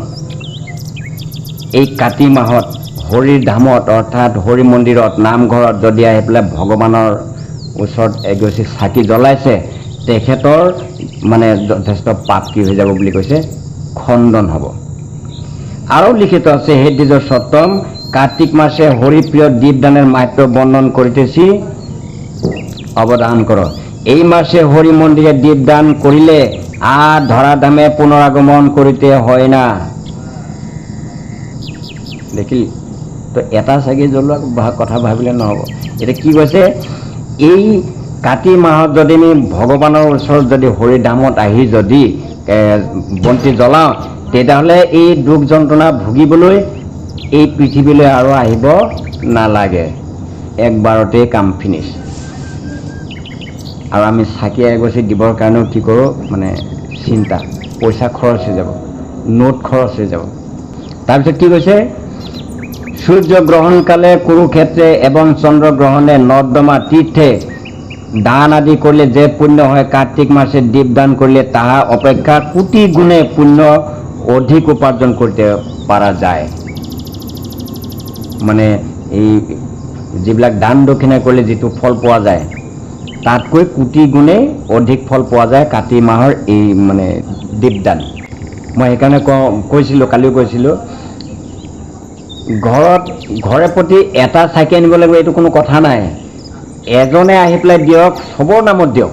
এই কাতি মাহত হৰিৰ ধামত অৰ্থাৎ হৰি মন্দিৰত নামঘৰত যদি আহি পেলাই ভগৱানৰ ওচৰত এগছি চাকি জ্বলাইছে, তেখেতৰ মানে যথেষ্ট পাপ কি হৈ যাব বুলি কৈছে, খণ্ডন হ'ব। আৰু লিখিত আছে, হে দ্বিজ সপ্তম কার্তিক মাসে হরিপ্রিয় দীপদানের মাহাত্ম্য বর্ণন করিতেছি, অবদান কর। এই মাসে হরি মন্দিরে দীপদান করিলে আর ধরাধামে পুনরাগমন করিতে হয় না। দেখিল তো, এটা চাকি জ্বলোৱা কথা ভাবিলে নহ'ব। এতিয়া কি কৈছে, এই কাতি মাহত যদি আমি ভগৱানৰ ওচৰত যদি হৰিধামত আহি যদি বন্তি জ্বলাওঁ, তেতিয়াহ'লে এই দুখ যন্ত্ৰণা ভুগিবলৈ এই পৃথিৱীলৈ আৰু আহিব নালাগে, একবাৰতেই কাম ফিনিছ। আৰু আমি চাকি এগছি দিবৰ কাৰণেও কি কৰোঁ, মানে চিন্তা, পইচা খৰচ হৈ যাব, নোট খৰচ হৈ যাব। তাৰপিছত কি কৈছে, সূর্য গ্রহণকালে কুরুক্ষেত্রে এবং চন্দ্রগ্রহণে নর্দমা তীর্থে দান আদি করলে যে পুণ্য হয়, কার্তিক মাসে দীপদান করলে তাহা অপেক্ষা কোটি গুণে পুণ্য অধিক উপার্জন করতে পারা যায়। মানে এই যিবিলাক দান দক্ষিণা করলে যিটো ফল পোৱা যায়, তাতকৈ কোটি গুণে অধিক ফল পোৱা যায় কাতি মাহৰ এই মানে দীপদান। মই সেইকাৰণে কৈছিলোঁ, কালিও কৈছিলোঁ, ঘৰে প্ৰতি এটা চাকি আনিব লাগিব, এইটো কোনো কথা নাই। এজনে আহি পেলাই দিয়ক, চবৰ নামত দিয়ক।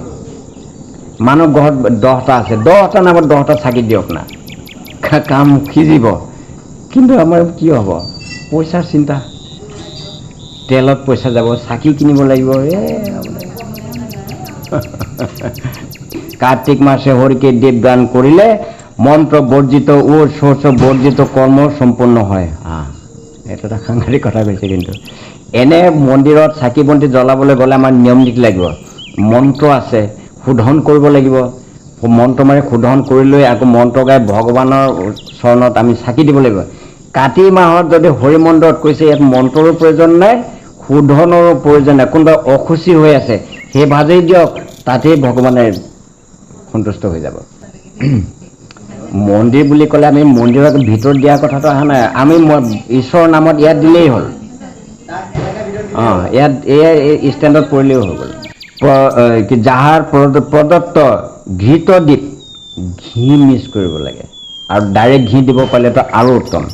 মানুহ ঘৰত 10টা আছে, 10টা নামত 10টা চাকি দিয়ক না, কাম সিজিব। কিন্তু আমাৰ কি হ'ব, পইচাৰ চিন্তা, তেলত পইচা যাব, চাকি কিনিব লাগিব। কার্তিক মাসে হরিকে দীপদান করিলে মন্ত্র বর্জিত ও শস্য বর্জিত কর্ম সম্পন্ন হয়। এটা এটা সাংঘাতিক কথা কৈছে। কিন্তু এনে মন্দিৰত চাকি বন্তি জ্বলাবলৈ গ'লে আমাৰ নিয়ম নীতি লাগিব, মন্ত্ৰ আছে, শোধন কৰিব লাগিব। মন্ত্ৰ মাৰি শোধন কৰি লৈ আকৌ মন্ত্ৰ গাই ভগৱানৰ চৰণত আমি চাকি দিব লাগিব। কাতি মাহত যদি হৰি মন্দিৰত কৈছে ইয়াত মন্ত্ৰৰো প্ৰয়োজন নাই, শোধনৰো প্ৰয়োজন নাই, কোনোবা অসুচি হৈ আছে সেই ভাজেই দিয়ক, তাতেই ভগৱানে সন্তুষ্ট হৈ যাব। মন্দিৰ বুলি ক'লে আমি মন্দিৰৰ ভিতৰত দিয়া কথাটো অহা নাই, আমি ঈশ্বৰৰ নামত ইয়াত দিলেই হ'ল। ইয়াত এই ষ্টেণ্ডত পৰিলেও হৈ গ'ল। যাহাৰ প্ৰদত্ত ঘৃত দ্বীপ, ঘি মিক্স কৰিব লাগে, আৰু ডাইৰেক্ট ঘি দিব পাৰিলেতো আৰু উত্তম।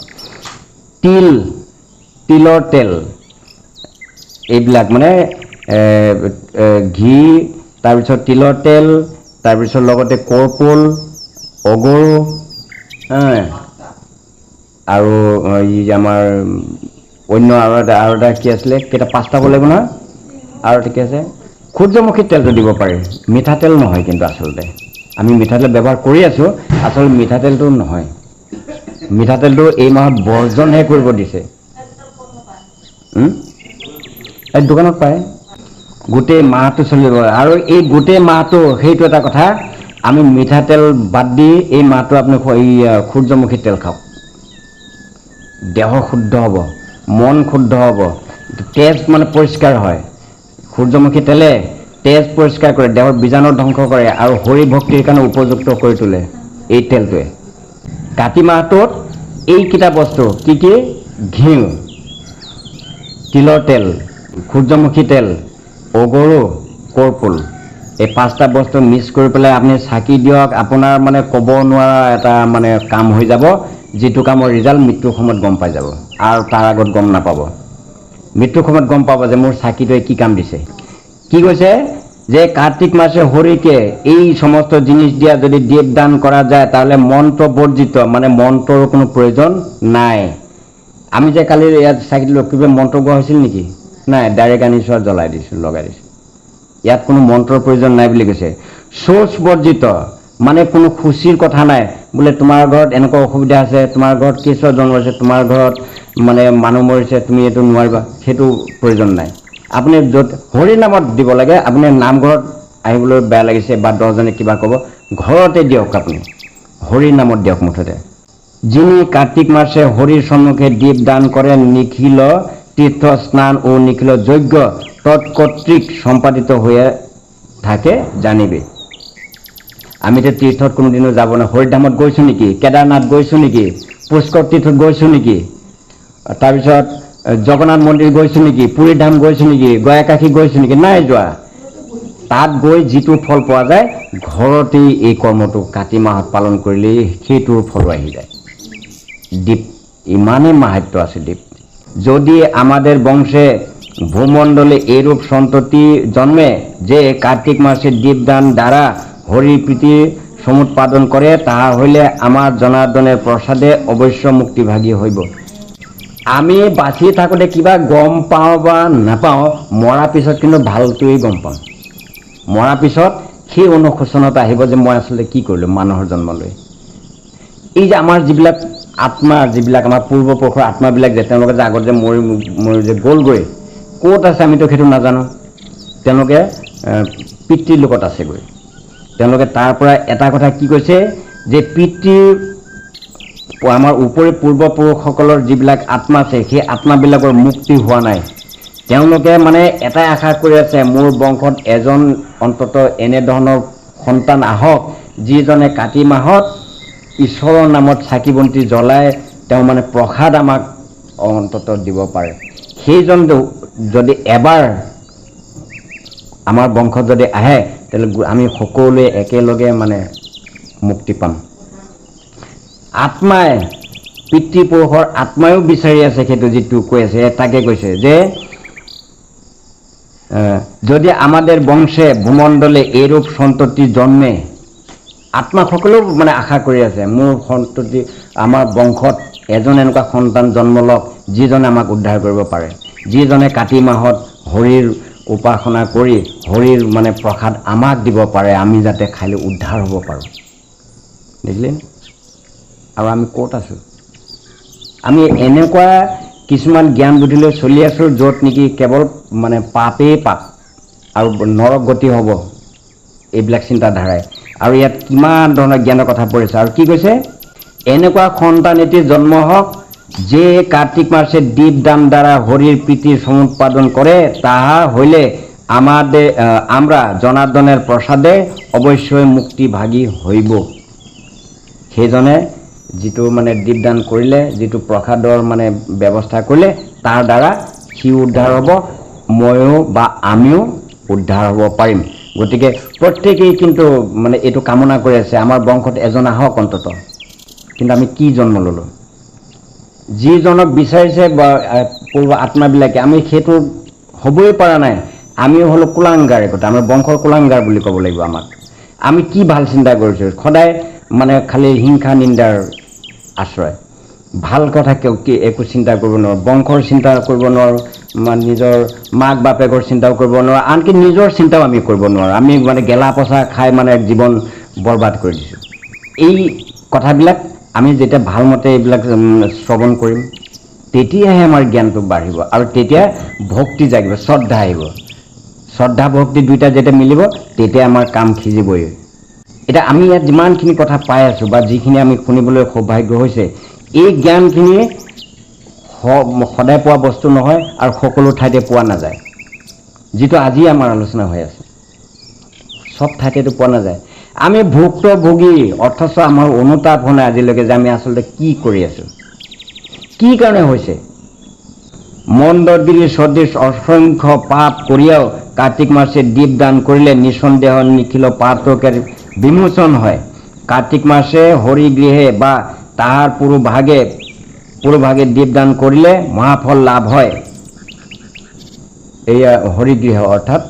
তিলৰ তেল, এইবিলাক মানে ঘি, তাৰপিছত তিলৰ তেল, তাৰপিছত লগতে কৰ্পুল, অগৰু, আৰু এই আমাৰ অন্য আৰু এটা কি আছিলে, কেইটা 5টা হ'ব লাগিব নহয়, আৰু ঠিক আছে সূৰ্যমুখী তেলটো দিব পাৰি, মিঠাতেল নহয়। কিন্তু আচলতে আমি মিঠাতেল ব্যৱহাৰ কৰি আছোঁ, আচলতে মিঠাতেলটো নহয়, মিঠাতেলটো এই মাহত বৰ্জনহে কৰিব দিছে। এই দোকানত পায়, গোটেই মাহটো চলিব। আৰু এই গোটেই মাহটো সেইটো এটা কথা, আমি মিঠাতেল বাদ দি এই মাহটো আপুনি সূৰ্যমুখী তেল খাওক, দেহ শুদ্ধ হ'ব, মন শুদ্ধ হ'ব, তেজ মানে পৰিষ্কাৰ হয়। সূৰ্যমুখী তেলে তেজ পৰিষ্কাৰ কৰে, দেহৰ বীজাণু ধ্বংস কৰে, আৰু হৰি ভক্তিৰ কাৰণে উপযুক্ত কৰি তোলে এই তেলটোৱে। কাতি মাহটোত এইকেইটা বস্তু কি কি, ঘিউ, তিলৰ তেল, সূৰ্যমুখী তেল, অগৰু, কৰ্পুল, এই 5টা বস্তু মিক্স কৰি পেলাই আপুনি চাকি দিয়ক। আপোনাৰ মানে ক'ব নোৱাৰা এটা মানে কাম হৈ যাব, যিটো কামৰ ৰিজাল্ট মৃত্যুৰ সময়ত গম পাই যাব, আৰু তাৰ আগত গম নাপাব। মৃত্যুৰ সময়ত গম পাব যে মোৰ চাকিটোৱে কি কাম দিছে। কি কৈছে যে কার্তিক মাসে হরিকে এই সমস্ত জিনিস দিয়া যদি দীপদান করা যায়, তাহলে মন্ত্র বর্জিত, মানে মন্ত্ৰৰ কোনো প্ৰয়োজন নাই। আমি যে কালি ইয়াত চাকি দিলোঁ, কিবা মন্ত্ৰ গোৱা হৈছিল নেকি? নাই, ডাইৰেক্ট আনিছোঁ আৰু জ্বলাই দিছোঁ, লগাই দিছোঁ। ইয়াত কোনো মন্ত্ৰৰ প্ৰয়োজন নাই বুলি কৈছে। শোচ বৰ্জিত, মানে কোনো খুচিৰ কথা নাই, বোলে তোমাৰ ঘৰত এনেকুৱা অসুবিধা আছে, তোমাৰ ঘৰত কেঁচুৱা জন্ম হৈছে, তোমাৰ ঘৰত মানে মানুহ মৰিছে, তুমি এইটো নোৱাৰিবা, সেইটো প্ৰয়োজন নাই। আপুনি য'ত হৰি নামত দিব লাগে, আপুনি নামঘৰত আহিবলৈ বেয়া লাগিছে বা 10জনে কিবা ক'ব, ঘৰতে দিয়ক, আপুনি হৰি নামত দিয়ক মুঠতে। যিনি কার্তিক মাসে হরির সম্মুখে দীপ দান করেন নিখিল তীর্থ স্নান ও নিখিল যজ্ঞ তৎকর্তৃক সম্পাদিত হয়ে থাকে জানিবে। আমি তো তীৰ্থত কোনোদিনো যাব না। হৰিধামত গৈছোঁ নেকি, কেদাৰনাথ গৈছোঁ নেকি, পুষ্কৰ তীৰ্থত গৈছোঁ নেকি, তাৰপিছত জগন্নাথ মন্দিৰ গৈছোঁ নেকি, পুৰী ধাম গৈছোঁ নেকি, গয়াকাশী গৈছোঁ নেকি? নাই যোৱা। তাত গৈ যিটো ফল পোৱা যায় ঘৰতেই এই কৰ্মটো কাতি মাহত পালন কৰিলেই সেইটোৰ ফল আহি যায়। দীপ ইমানেই মাহাত্য আছে দীপ। যদি আমাদের বংশে ভূমণ্ডলে এরূপ সন্ততি জন্মে যে কার্তিক মাসে দীপদান দ্বারা হরি প্রীতি সমুৎপাদন করে, তাহা হইলে আমার জনার্দনের প্রসাদে অবশ্য মুক্তিভাগী হইব। আমি বাঁচি থাকোঁতে কিবা গম পাওঁ বা নাপাওঁ, মৰাৰ পিছত কিন্তু ভালটোৱেই গম পাওঁ। মৰাৰ পিছত সেই অনুশোচনাটো আহিব যে মই আচলতে কি কৰিলোঁ মানুহৰ জন্ম লৈ। এই যে আমাৰ যিবিলাক আত্মা, যিবিলাক আমাৰ পূৰ্বপুৰুষৰ আত্মাবিলাক যে তেওঁলোকে যে আগত যে মৰি যে গ'লগৈ, ক'ত আছে আমিতো সেইটো নাজানো। তেওঁলোকে পিতৃলোকত আছেগৈ। তেওঁলোকে তাৰ পৰা এটা কথা কি কৈছে যে আমাৰ উপৰি পূৰ্বপুৰুষসকলৰ যিবিলাক আত্মা আছে সেই আত্মাবিলাকৰ মুক্তি হোৱা নাই। তেওঁলোকে মানে এটাই আশা কৰি আছে, মোৰ বংশত এজন অন্তত এনেধৰণৰ সন্তান আহক যিজনে কাতি মাহত ঈশ্বৰৰ নামত চাকি বন্তি জ্বলাই তেওঁ মানে প্ৰসাদ আমাক অন্তত দিব পাৰে। সেইজন যদি এবাৰ আমাৰ বংশত যদি আহে তেতিয়াহ'লে আমি সকলোৱে একেলগে মানে মুক্তি পাম। আত্মাই, পিতৃপুৰুষৰ আত্মায়ো বিচাৰি আছে সেইটো যিটো কৈ আছে, তাকে কৈছে যে যদি আমাদেৰ বংশে ভূমণ্ডলে এৰূপ সন্ততি জন্মে, আত্মাসকলেও মানে আশা কৰি আছে মোৰ সন্ততি, আমাৰ বংশত এজন এনেকুৱা সন্তান জন্ম লওক যিজনে আমাক উদ্ধাৰ কৰিব পাৰে, যিজনে কাতি মাহত হৰিৰ উপাসনা কৰি হৰিৰ মানে প্ৰসাদ আমাক দিব পাৰে, আমি যাতে খালি উদ্ধাৰ হ'ব পাৰোঁ। দেখিলে? আৰু আমি ক'ত আছোঁ? আমি এনেকুৱা কিছুমান জ্ঞান বুদ্ধিলৈ চলি আছোঁ য'ত নেকি কেৱল মানে পাপেই পাপ আৰু নৰক গতি হ'ব এইবিলাক চিন্তাধাৰাই। আৰু ইয়াত কিমান ধৰণৰ জ্ঞানৰ কথা পৰিছে। আৰু কি কৈছে? এনেকুৱা সন্তান এটি জন্ম হওক যে কার্তিক মাসে দীপদান দ্বারা হরির প্রীতির সমুৎপাদন করে, তাহা হইলে আমরা জনার্দনের প্রসাদে অবশ্যই মুক্তিভাগী হইব। সেইজনে যিটো মানে দীপদান কৰিলে, যিটো প্ৰসাদৰ মানে ব্যৱস্থা কৰিলে, তাৰ দ্বাৰা সি উদ্ধাৰ হ'ব, ময়ো বা আমিও উদ্ধাৰ হ'ব পাৰিম। গতিকে প্ৰত্যেকেই কিন্তু মানে এইটো কামনা কৰি আছে আমাৰ বংশত এজন আহক অন্তত। কিন্তু আমি কি জন্ম ল'লোঁ? যিজনক বিচাৰিছে বা পূৰ্ব আত্মাবিলাকে, আমি সেইটো হ'বই পৰা নাই। আমি হ'লোঁ কুলাংগাৰ, একোটা আমাৰ বংশৰ কুলাংগাৰ বুলি ক'ব লাগিব আমাক। আমি কি ভাল চিন্তা কৰিছোঁ? সদায় মানে খালি হিংসা নিন্দাৰ আশ্ৰয়। ভাল কথা একো চিন্তা কৰিব নোৱাৰোঁ, বংশৰ চিন্তা কৰিব নোৱাৰোঁ, নিজৰ মাক বাপেকৰ চিন্তাও কৰিব নোৱাৰোঁ, আনকি নিজৰ চিন্তাও আমি কৰিব নোৱাৰোঁ। আমি মানে গেলা পচা খাই মানে জীৱন বৰবাদ কৰি দিছোঁ। এই কথাবিলাক আমি যেতিয়া ভালমতে এইবিলাক শ্ৰৱণ কৰিম তেতিয়াহে আমাৰ জ্ঞানটো বাঢ়িব আৰু তেতিয়া ভক্তি জাগিব, শ্ৰদ্ধা আহিব। শ্ৰদ্ধা ভক্তি দুইটা যেতিয়া মিলিব তেতিয়া আমাৰ কাম সিজিবই। এতিয়া আমি ইয়াত যিমানখিনি কথা পাই আছোঁ বা যিখিনি আমি শুনিবলৈ সৌভাগ্য হৈছে, এই জ্ঞানখিনি সদায় পোৱা বস্তু নহয় আৰু সকলো ঠাইতে পোৱা নাযায়। যিটো আজি আমাৰ আলোচনা হৈ আছে সব ঠাইতেতো পোৱা নাযায়। আমি ভুক্তভোগী, অথচ আমাৰ অনুতাপ হোৱা নাই আজিলৈকে যে আমি আচলতে কি কৰি আছোঁ, কি কাৰণে হৈছে। মন্দগিৰি সদৃশ অসংখ্য পাপ করিয়াও কার্তিক মাসে দীপদান করিলে নিঃসন্দেহ নিখিল পাতকের বিমোচন হয়। কার্তিক মাসে হরিগৃহে বা তাহার পুরোভাগে দীপদান করিলে মহাফল লাভ হয়। এয়া হরিগৃহ অর্থাৎ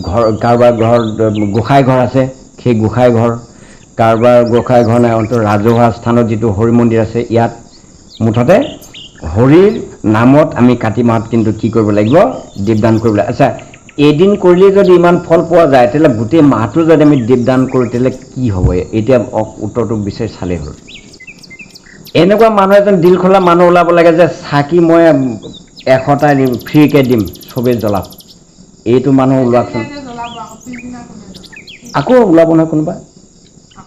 ঘৰ, কাৰোবাৰ ঘৰত গোসাঁই ঘৰ আছে, সেই গোসাঁই ঘৰ, কাৰোবাৰ গোসাঁই ঘৰ নাই অন্তত ৰাজহুৱা স্থানত যিটো হৰি মন্দিৰ আছে, ইয়াত মুঠতে হৰিৰ নামত আমি কাতি মাহত কিন্তু কি কৰিব লাগিব? দীপদান কৰিব লাগিব। আচ্ছা, এদিন কৰিলে যদি ইমান ফল পোৱা যায় তেতিয়াহ'লে গোটেই মাহটো যদি আমি দীপদান কৰোঁ তেতিয়াহ'লে কি হ'ব? এতিয়া উত্তৰটো বিচাৰি চালেই হ'ল। এনেকুৱা মানুহ এজন দিল খোলা মানুহ ওলাব লাগে যে চাকি মই 100টা দিম, ফ্ৰীকৈ দিম, চবেই জ্বলাওক। এইটো মানুহ ওলোৱাকচোন। আকৌ ওলাব নহয় কোনোবা।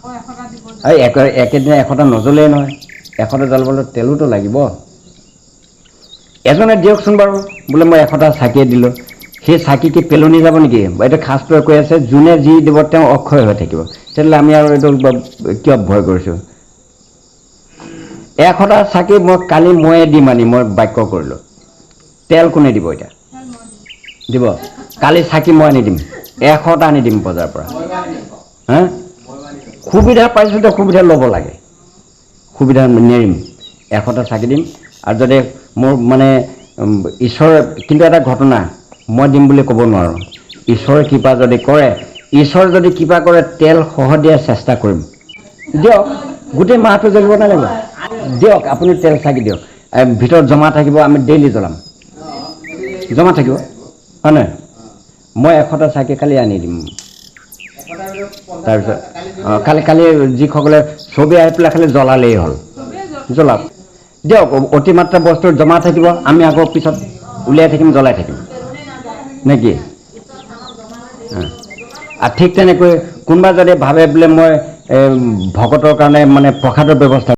এই একেদিনাই 100টা নজ্বলেই নহয়, 100টা জ্বলাবলৈ তেলোতো লাগিব। এজনে দিয়কচোন বাৰু, বোলে মই 100টা চাকিয়ে দিলোঁ, সেই চাকি কি পেলনি যাব নেকি? এইটো শাস্ত্ৰই কৈ আছে, যোনে যি দিব তেওঁ অক্ষয় হৈ থাকিব। তেতিয়াহ'লে আমি আৰু এইটো কিয় ভয় কৰিছোঁ? 100টা চাকি কালি ময়ে দিম আনি, মই বাক্য কৰিলোঁ। তেল কোনে দিব এতিয়া? দিব। কালি চাকি মই আনি দিম, 100টা আনি দিম বজাৰৰ পৰা। হা? সুবিধা পাইছোঁ তো সুবিধা ল'ব লাগে, সুবিধা নেৰিম। 100টা চাকি দিম। আৰু যদি মোৰ মানে ঈশ্বৰে, কিন্তু এটা ঘটনা, মই দিম বুলি ক'ব নোৱাৰোঁ। ঈশ্বৰে কৃপা যদি কৰে, ঈশ্বৰে যদি কৃপা কৰে, তেল সহ দিয়াৰ চেষ্টা কৰিম। দিয়ক, গোটেই মাহটো জ্বলিব নালাগিব। দিয়ক, আপুনি তেল চাকি দিয়ক, ভিতৰত জমা থাকিব, আমি ডেইলি জ্বলাম, জমা থাকিব, হয় নহয়? মই 100টা চাকি কালি আনি দিম। তাৰপিছত কালি যিসকলে চবেই আহি পেলাই খালি জ্বলালেই হ'ল, জ্বলাওক। দিয়ক, অতিমাত্ৰা বস্তু জমা থাকিব, আমি আকৌ পিছত উলিয়াই থাকিম, জ্বলাই থাকিম, নে কি? আৰু ঠিক তেনেকৈ কোনোবা যদি ভাবে বোলে মই ভকতৰ কাৰণে মানে প্ৰসাদৰ ব্যৱস্থা